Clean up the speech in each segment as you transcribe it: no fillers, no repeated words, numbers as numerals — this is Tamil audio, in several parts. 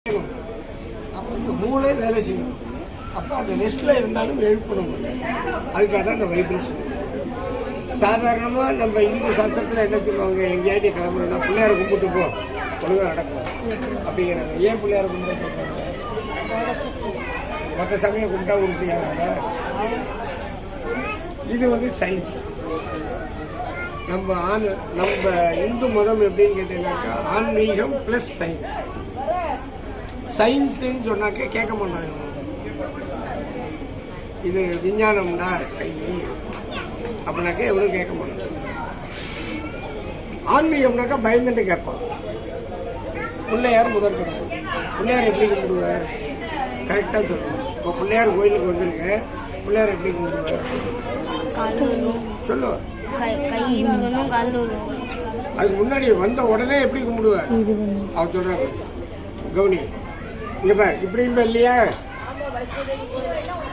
அப்போ இந்த மூளை வேலை செய்யணும். அப்போ அந்த ரெஸ்ட்டில் இருந்தாலும் எழுப்பணும். அதுக்காக தான் அந்த வைப்ரேஷன். சாதாரணமாக நம்ம இந்து சாஸ்திரத்தில் என்ன சொல்லுவாங்க, எங்கேயாட்டி கிளம்புறோம்னா பிள்ளையாரை கும்பிட்டு போ, ஒழுங்காக நடக்கும் அப்படிங்கிறாங்க. ஏன் பிள்ளையாரை கும்பிட சொல்கிறாங்க? மற்ற சமயம் கும்பிட்டா உருப்படியாகாங்க. இது சயின்ஸ். நம்ம இந்து மதம் எப்படின்னு கேட்டீங்கன்னாக்கா ஆன்மீகம் ப்ளஸ் சயின்ஸ். சயின்ஸுன்னு சொன்னாக்க கேட்க மாட்டாங்க. இது விஞ்ஞானம்டா செய்யி அப்படின்னாக்கா எவ்வளோ கேட்க மாட்டாங்க. ஆன்மீகம்னாக்கா பயந்துட்டு கேட்பான். பிள்ளையார் முதற்கணும். பிள்ளையார் எப்படி கும்பிடுவேன்? கரெக்டாக சொல்லணும். இப்போ பிள்ளையார் கோயிலுக்கு வந்திருக்கேன், பிள்ளையார் எப்படி கும்பிடுவேன் சொல்லுவேன். அதுக்கு முன்னாடி வந்த உடனே எப்படி கும்பிடுவேன்? அவர் சொல்றாங்க, கவுனி இங்க பாரு, இப்படி இல்லையா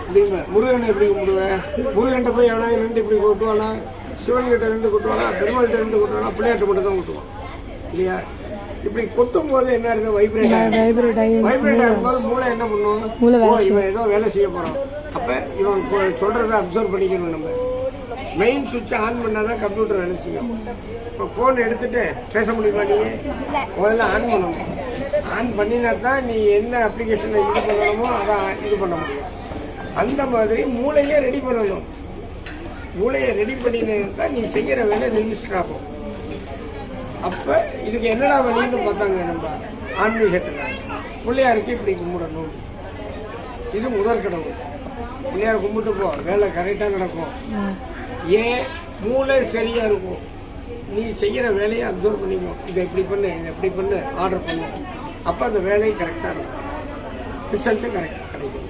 இப்படிங்க. முருகனை எப்படி கும்பிடுவேன்? முருகன்ட்ட போய் எவனா ரெண்டு இப்படி கொட்டுவானா? சிவன்கிட்ட ரெண்டு கொட்டுவானா? பெருமாள்கிட்ட ரெண்டு கொட்டுவானா? பிள்ளையார்ட்ட மட்டும் தான் கொட்டுவான் இல்லையா? இப்படி கொட்டும் போது என்ன இருக்கு? வைப்ரேட் ஆகும்போது மூளை என்ன பண்ணும்? இவன் ஏதோ வேலை செய்ய போறான். அப்ப இவன் சொல்றதை அப்சர்வ் பண்ணிக்கணும். நம்ம மெயின் சுவிட்சை ஆன் பண்ணாதான் கம்ப்யூட்டர் வேலை செய்யும். இப்போ ஃபோன் எடுத்துட்டு பேச முடியுமா? நீ முதல்ல ஆன் பண்ணணும். ஆன் பண்ணினா தான் நீ என்ன அப்ளிகேஷனை இது பண்ணணுமோ அதை இது பண்ண முடியும். அந்த மாதிரி மூளையை ரெடி பண்ணணும். மூளையை ரெடி பண்ணினா தான் நீ செய்கிற வேலை ரெஜிஸ்டர் ஆகும். அப்போ இதுக்கு என்னடா வழின்னு பார்த்தாங்க நம்ம ஆன்மீகத்தில். பிள்ளையாருக்கு இப்படி கும்பிடணும். இது முதற்கடவுள். பிள்ளையார் கும்பிட்டு போ, வேலை கரெக்டாக நடக்கும். ஏன்? மூளை சரியாக இருக்கும். நீ செய்கிற வேலையை அப்சர்வ் பண்ணிக்கணும். இதை எப்படி பண்ணு, இதை எப்படி பண்ணு, ஆர்டர் பண்ணு. அப்போ அந்த வேலையை கரெக்டாக இருக்கும், ரிசல்ட்டு கரெக்டாக கிடைக்கும்.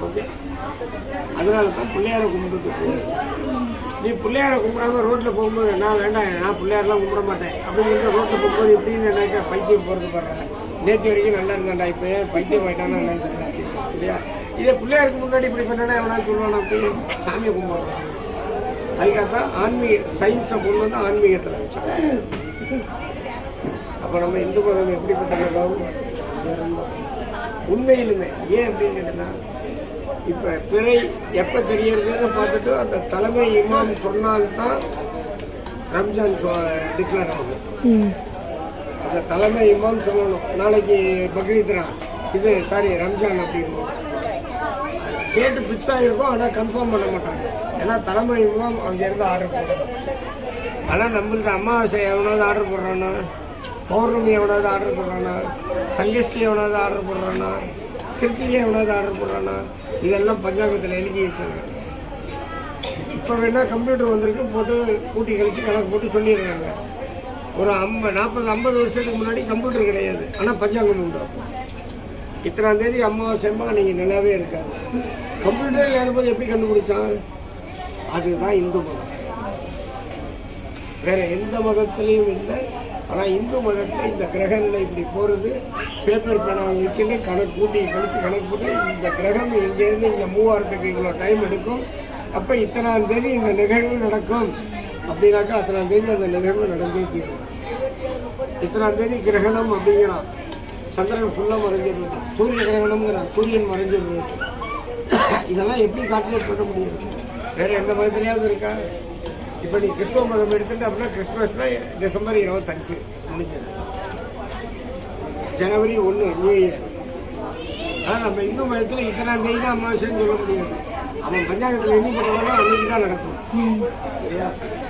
ஓகே, அதனால தான் பிள்ளையாரை கும்பிட்டு போகுது. நீ பிள்ளையாரை கும்பிடாம ரோட்டில் போகும்போது நான் வேண்டாம், நான் பிள்ளையாரெலாம் கும்பிட மாட்டேன் அப்படின்னு சொல்லிட்டு ரோட்டில் போகும்போது எப்படின்னு நினைக்க பைத்தியம் போகிறது பாடுறேன். நேற்று வரைக்கும் நல்லா இருந்தாண்டா, இப்போ ஏன் பைத்தியம் ஆகிட்டானா என்னன்னு தெரியல அப்படின்னு இல்லையா? இதே பிள்ளையாருக்கு முன்னாடி இப்படி பண்ணனா எவனா சொல்லுவானா? அப்படி சாமியை கும்பிடுறாங்க. அதுக்காக தான் ஆன்மீக சயின்ஸை கொண்டு வந்து ஆன்மீகத்தில் வச்சோம். அப்போ நம்ம இந்து மதம் எப்படிப்பட்ட மதம்? உண்மையிலுமே ஏன் அப்படின்னு கேட்டீங்கன்னா, இப்போ பிறை எப்போ தெரியறதுன்னு பார்த்துட்டு அந்த தலைமை இமாம் சொன்னால்தான் ரம்ஜான் டிக்ளேர் ஆகும். அந்த தலைமை இமாம் சொல்லணும், நாளைக்கு பக்ரீத்ரா, இது ரம்ஜான் அப்படின்னு டேட்டு ஃபிக்ஸ் ஆகிருக்கும். ஆனால் கன்ஃபார்ம் பண்ண மாட்டாங்க. ஏன்னா தலைமை இமாம் அங்கேருந்து ஆர்டர் போடுறாங்க. ஆனால் நம்மளுக்கு அமாவாசை எவனாவது ஆர்டர் போடுறான்னா, பௌர்ணமி எவனாவது ஆர்டர் போடுறானா, சங்கஷ்டி எவனாவது ஆர்டர் போடுறானா, கிருத்திகை எவனாவது ஆர்டர் போடுறானா, இதெல்லாம் பஞ்சாங்கத்தில் எழுதி வச்சுருக்காங்க. இப்போ வேணால் கம்ப்யூட்டர் வந்திருக்கு, போட்டு கூட்டி கழித்து கணக்கு போட்டு சொல்லிடுறாங்க. ஒரு 40-50 வருஷத்துக்கு முன்னாடி கம்ப்யூட்டர் கிடையாது, ஆனால் பஞ்சாங்கம் உண்டு. இத்தனாம் தேதி அமாவாசைமா நீங்கள் நல்லாவே இருக்காது. கம்ப்யூட்டர் இல்லாத போது எப்படி கண்டுபிடிச்சான்? அதுதான் இந்து மதம். வேற எந்த மதத்துலேயும் இல்லை. ஆனால் இந்து மதத்தில் இந்த கிரகங்களில் இப்படி போகிறது, பேப்பர் பேனாவை வச்சுட்டு கணக்கு கூட்டி கழித்து போட்டு இந்த கிரகம் இங்கேருந்து இங்கே மூவ் ஆகிறதுக்கு இவ்வளோ டைம் எடுக்கும். அப்போ இத்தனாம் தேதி இந்த நிகழ்வு நடக்கும் அப்படின்னாக்கா அத்தனாம் தேதி அந்த நிகழ்வு நடந்தே தீரும். இத்தனாம் தேதி கிரகணம் அப்படிங்கிறான். சந்திரன் ஃபுல்லாக மறைஞ்சிடுறது. சூரிய கிரகணம்ங்கிறான், சூரியன் மறைஞ்சிடுறது. இதெல்லாம் எப்படி கால்குலேட் பண்ண முடியாது? வேறு எந்த மதத்துலையாவது இருக்கா? இப்போ நீ கிறிஸ்துவ மதம் எடுத்துட்டு அப்படின்னா கிறிஸ்மஸ்னா டிசம்பர் 25 முடிஞ்சது, ஜனவரி 1 நியூ இயர். ஆனால் நம்ம இந்து மதத்தில் இத்தனாம் தேதி தான் அமாவாசைன்னு சொல்ல முடியாது. அவன் பஞ்சாங்கத்தில் எண்ணி பண்ணுறதாலும் அன்றைக்கி தான் நடக்கும் இல்லையா?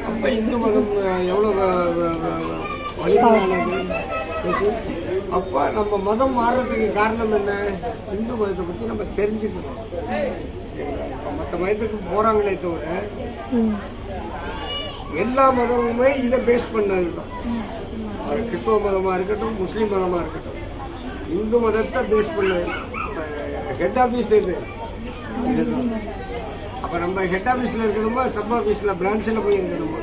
அப்போ இந்து மதம் எவ்வளோ வலிமையானது. அப்போ நம்ம மதம் மாறுறதுக்கு காரணம் என்ன? இந்து மதத்தை பற்றி நம்ம தெரிஞ்சுக்கணும். மற்ற மதத்துக்கு போகிறாங்களே தவிர எல்லா மதமுமே இதை பேஸ் பண்ணது தான். அது கிறிஸ்துவ மதமாக இருக்கட்டும், முஸ்லீம் மதமாக இருக்கட்டும், இந்து மதத்தை பேஸ் பண்ணது. ஹெட் ஆஃபீஸ் இதுதான். அப்போ நம்ம ஹெட் ஆஃபீஸில் இருக்கணுமா, சப் ஆஃபீஸில் பிரான்ச்சில் போய் இருக்கணுமா?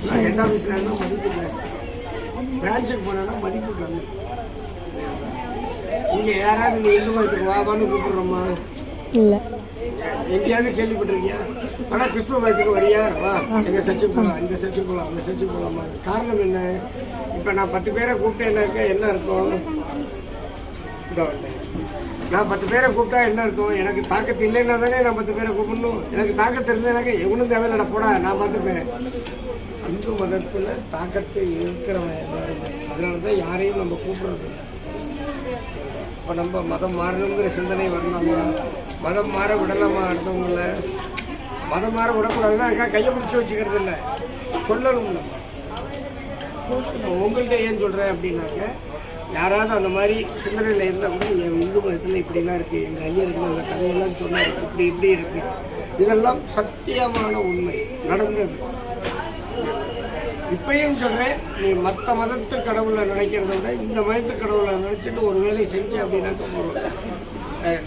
நான் ஹெட் ஆஃபீஸில் இருந்தால் மதிப்பு ஜாஸ்தி, பிரான்ச்சுக்கு போனேன்னா மதிப்பு கம்மி. இங்கே யாராவது நீ இந்து மதத்துக்கு வான்னு கூப்பிடுறோமா? இல்லை. எங்கேயாவது கேள்விப்பட்டிருக்கியா? ஆனால் கிறிஸ்துவ மதத்துக்கு வரியா, வா எங்கள் சர்ச்சுக்கு போகலாம், இந்த சர்ச்சுக்கு போகலாம், அந்த சர்ச்சுக்கு போகலாமா? காரணம் என்ன? இப்போ நான் 10 பேரை கூப்பிட்டேன்னாக்க என்ன இருக்கும்? இதோ வந்தேன். நான் 10 பேரை கூப்பிட்டா என்ன அர்த்தம்? எனக்கு தாக்கத்து இல்லைன்னா தானே நான் 10 பேரை கூப்பிடணும். எனக்கு தாக்கத்து இருந்தேனாக்க எவனும் தேவையில்லை போடா நான் பார்த்துப்பேன். இந்து மதத்தில் தாக்கத்து இருக்கிறவன் எல்லாருமே. அதனால தான் யாரையும் நம்ம கூப்பிடுறது இல்லை. இப்போ நம்ம மதம் மாறணுங்கிற சிந்தனை வரலாமா? மதம் மாற விடலாமா? அடுத்தவங்கள மதம் மாற விடக்கூடாதுன்னா அதுக்காக கையை பிடிச்சி வச்சுக்கிறது இல்லை, சொல்லணும். நம்ம உங்கள்கிட்ட ஏன் சொல்கிறேன் அப்படின்னாக்க, யாராவது அந்த மாதிரி சிந்தனையில் இருந்தால் கூட என் இந்து மதத்தில் இப்படிலாம் இருக்குது, எங்கள் ஐயருக்கு அந்த கதையெல்லாம் சொன்னார், இப்படி இருக்குது. இதெல்லாம் சத்தியமான உண்மை, நடந்தது. இப்பயும் சொல்கிறேன், நீ மற்ற மதத்து கடவுளை நினைக்கிறத விட இந்த மதத்து கடவுளை நினச்சிட்டு ஒரு வேலை செஞ்சு அப்படின்னாக்க போகிறோம்.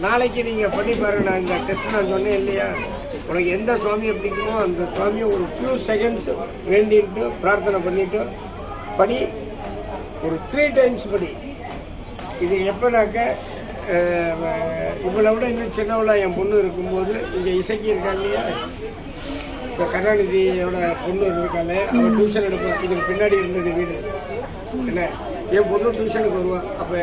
நாளைக்கு நீங்கள் பண்ணி பாருங்க. நான் இந்த டெஸ்ட் நான் சொன்னேன் இல்லையா, உனக்கு எந்த சுவாமியை பிடிக்குமோ அந்த சுவாமியை ஒரு ஃபியூ செகண்ட்ஸ் வேண்டிட்டு பிரார்த்தனை பண்ணிவிட்டு படி, ஒரு 3 times படி. இது எப்போனாக்க இவ்வளோ விட இன்னும் சின்னவளா என் பொண்ணு இருக்கும்போது இங்கே இசைக்கு இருக்காங்க இல்லையா, இப்போ கருணாநிதியோட பொண்ணு இருக்காளே, அவன் டியூஷன் எடுப்பான். இதுக்கு பின்னாடி இருந்தது வீடு. என்ன, என் பொண்ணு டியூஷனுக்கு வருவான். அப்போ